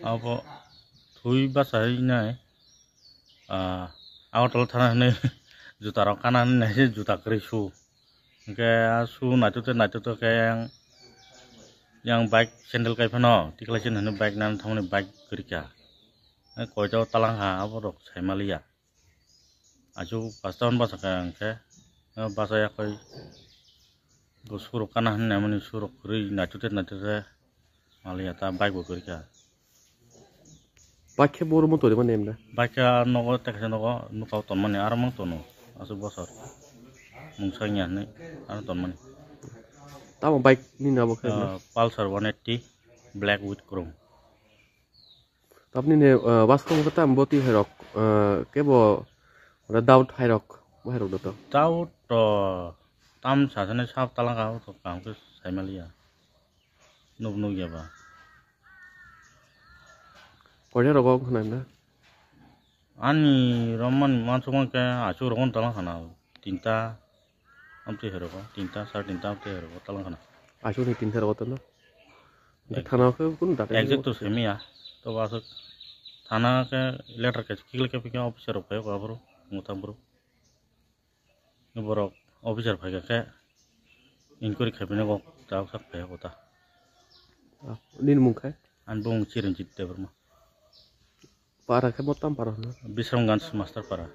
Apa thui basai nai awal tol thana ne juta rok kanan ne juta krisu ke su nacu ke yang bike sandal kai phano tiklasin hane bike nan thamne bike krika koi jaw talang ha abo rok sai malia aju paston basa ke basa ya koi go suruk kanan ne mani suruk ri nacu malia ta bike bo krika Pakai buru motor di mana emda? Baca nogo teksa nogo nukau ton mani aramang tono asu bosor mungsanya nih aram ton mani. Tahu bike ni nabo kan? Pulsar 180 black with chrome. Tapi ni waskong kata mboti herok kebo ada daud herok do. Tahu to tam sasane sap talang kau to kang ke sai malia. Nuk ya ba. Kau rokok kan emda? Ani roman mansuman ke asu rokon talang kana tinta amti heroko tinta sar tinta amti heroko talang kana. Asu ni tinta rokok tu no? Thana ke pun tak? Exact to semi ya. To basuk thana ke letter ke kikil ke pikir officer apa ya bro ngutang bro. Ini borok officer pakai ke inquiry kabinnya kok tahu sak pakai kota. Ni mungkai? Anbung cirin cipta berma. Parah ke motam parah no? Bisram Gans Master para.